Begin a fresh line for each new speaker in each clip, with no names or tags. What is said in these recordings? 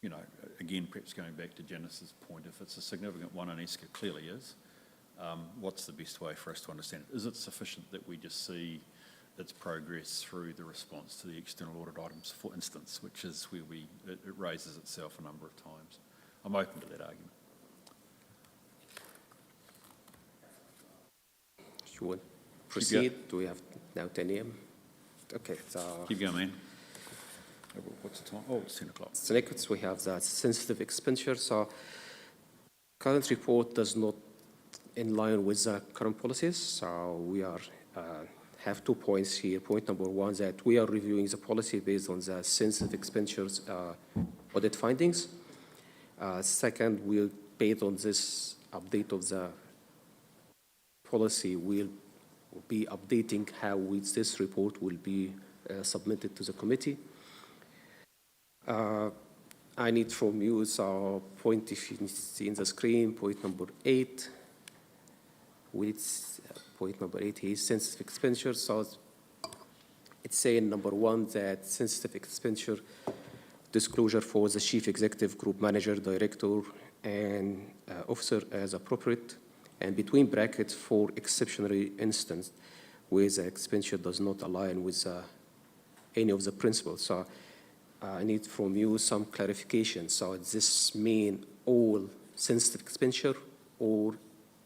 you know, again, perhaps going back to Janice's point, if it's a significant one, and ESCA clearly is, what's the best way for us to understand it? Is it sufficient that we just see its progress through the response to the external audit items, for instance, which is where it raises itself a number of times? I'm open to that argument.
You want to proceed? Do we have now 10 a.m.? Okay. So
keep going, man. What's the time? Oh, it's 10 o'clock.
So next we have the sensitive expenditure. So current report does not in line with the current policies. So we are have 2 points here. Point number one, that we are reviewing the policy based on the sensitive expenditures audit findings. Second, we'll, based on this update of the policy, we'll be updating how this report will be submitted to the committee. I need from you, so point, if you see in the screen, point number 8, with point number 8 is sensitive expenditure. So it's saying number 1 that sensitive expenditure disclosure for the chief executive, group manager, director, and officer as appropriate, and between brackets for exceptionary instance where the expenditure does not align with any of the principles. So I need from you some clarification. So does this mean all sensitive expenditure, or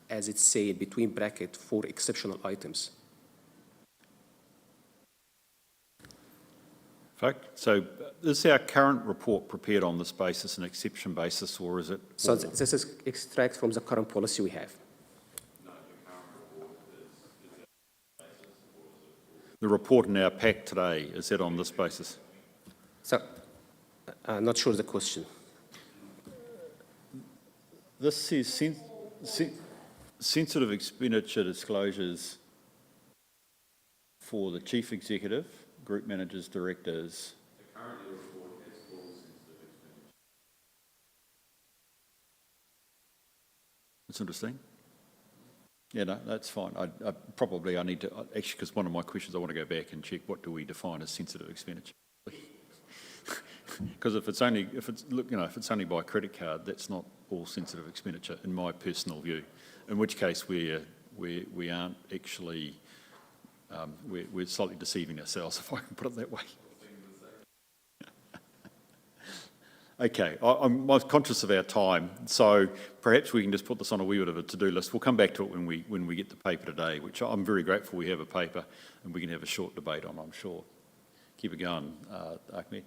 as it's said, between brackets for exceptional items?
So is our current report prepared on this basis, an exception basis, or is it?
So this is extract from the current policy we have.
No, the current report is that basis, or is it? The report in our pack today, is that on this basis?
So I'm not sure the question.
This says sensitive expenditure disclosures for the chief executive, group managers, directors. The current report has full sensitive expenditure. That's interesting. Yeah, no, that's fine. I need to, actually, because one of my questions, I want to go back and check what do we define as sensitive expenditure. Because if it's only by credit card, that's not all sensitive expenditure, in my personal view. In which case, we aren't actually, we're slightly deceiving ourselves, if I can put it that way. Okay, I'm conscious of our time, so perhaps we can just put this on a wee bit of a to-do list. We'll come back to it when we get the paper today, which I'm very grateful we have a paper and we can have a short debate on, I'm sure. Keep it going, Ahmed.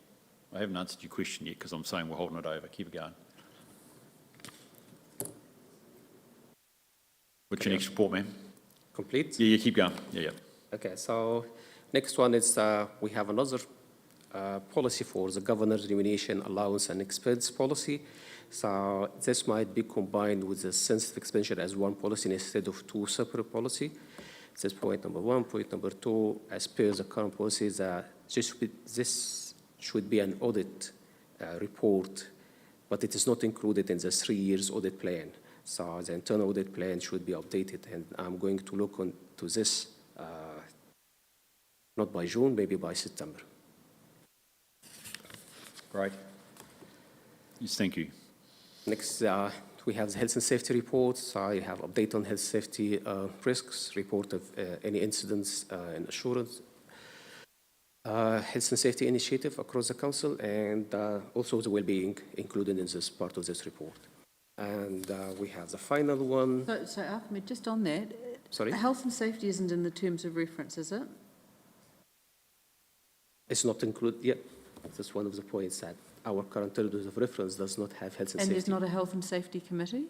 I haven't answered your question yet because I'm saying we're holding it over. Keep it going. What's your next report, ma'am?
Complete?
Yeah, keep going. Yeah.
Okay, so next one is we have another policy for the governor's remuneration allowance and expense policy. So this might be combined with the sensitive expenditure as one policy instead of 2 separate policies. This is point number 1. Point number 2, as per the current policy, this should be an audit report, but it is not included in the 3 years audit plan. So the internal audit plan should be updated, and I'm going to look into this not by June, maybe by September.
Great. Yes, thank you.
Next, we have the health and safety report. So I have update on health safety risks, report of any incidents and assurance. Health and safety initiative across the council, and also the well-being included in this part of this report. And we have the final one.
So Ahmed, just on that,
sorry?
Health and safety isn't in the terms of reference, is it?
It's not included yet. That's one of the points, that our current terms of reference does not have health and safety.
And there's not a health and safety committee?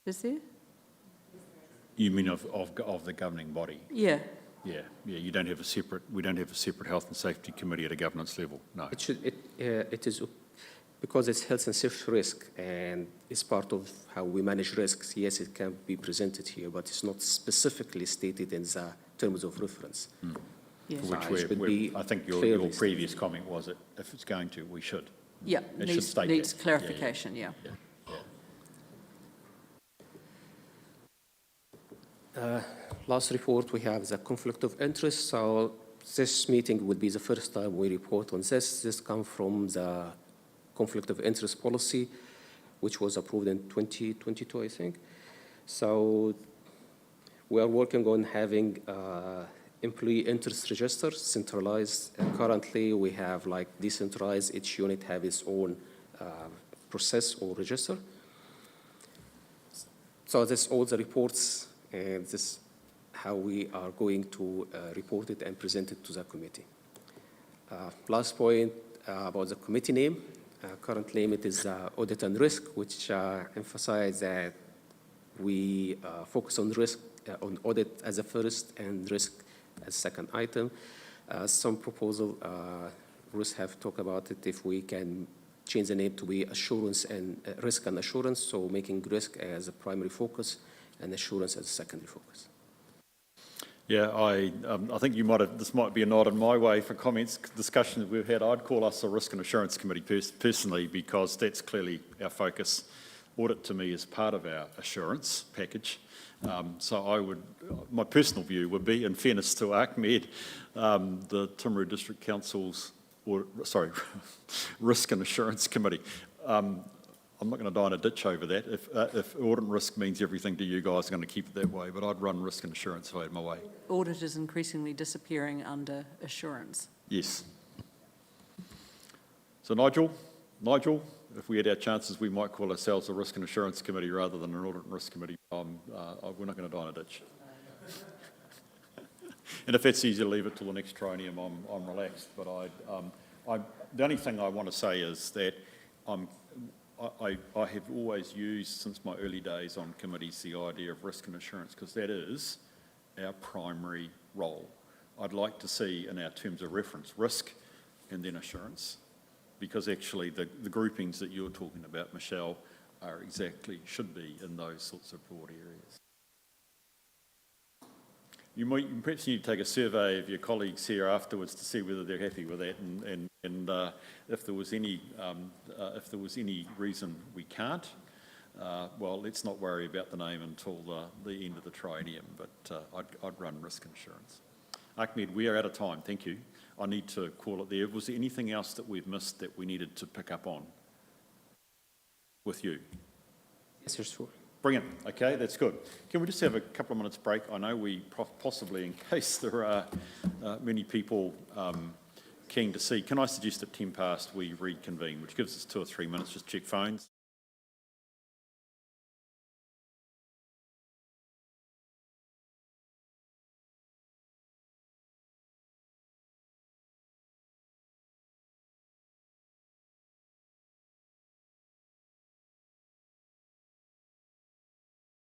Is there?
You mean of the governing body?
Yeah.
Yeah. You don't have a separate. We don't have a separate health and safety committee at a governance level. No.
It is because it's health and safety risk, and it's part of how we manage risks. Yes, it can be presented here, but it's not specifically stated in the terms of reference.
Yeah.
Which I think your previous comment was that if it's going to, we should.
Yeah. Needs clarification. Yeah.
Last report we have the conflict of interest. So this meeting would be the first time we report on this. This comes from the conflict of interest policy, which was approved in 2022, I think. So we are working on having employee interest registers centralized. Currently, we have like decentralized. Each unit have its own process or register. So this all the reports, and this how we are going to report it and present it to the committee. Last point about the committee name. Current name it is Audit and Risk, which emphasize that we focus on risk, on audit as a first and risk as second item. Some proposal, Ruth have talked about it, if we can change the name to be assurance and risk and assurance, so making risk as a primary focus and assurance as a secondary focus.
Yeah, I think you might have, this might be a nod in my way for comments, discussions we've had. I'd call us a Risk and Assurance Committee personally, because that's clearly our focus. Audit to me is part of our assurance package. So I would, my personal view would be, in fairness to Ahmed, the Timaru District Council's, Risk and Assurance Committee. I'm not going to die in a ditch over that. If audit and risk means everything to you guys, I'm going to keep it that way, but I'd run risk and assurance if I had my way.
Audit is increasingly disappearing under assurance.
Yes. So Nigel, if we had our chances, we might call ourselves a Risk and Assurance Committee rather than an Audit and Risk Committee. We're not going to die in a ditch. And if that's easier, leave it till the next triennium, I'm relaxed. But the only thing I want to say is that I have always used, since my early days on committees, the idea of risk and assurance, because that is our primary role. I'd like to see in our terms of reference risk and then assurance, because actually the groupings that you're talking about, Michelle, are exactly, should be in those sorts of broad areas. You perhaps need to take a survey of your colleagues here afterwards to see whether they're happy with that, and if there was any reason we can't, well, let's not worry about the name until the end of the triennium. But I'd run risk and assurance. Ahmed, we are out of time. Thank you. I need to call it there. Was there anything else that we've missed that we needed to pick up on with you?
Yes, sure.
Brilliant. Okay, that's good. Can we just have a couple of minutes break? I know we possibly, in case there are many people keen to see, can I suggest at 10 past we reconvene, which gives us 2 or 3 minutes, just check phones.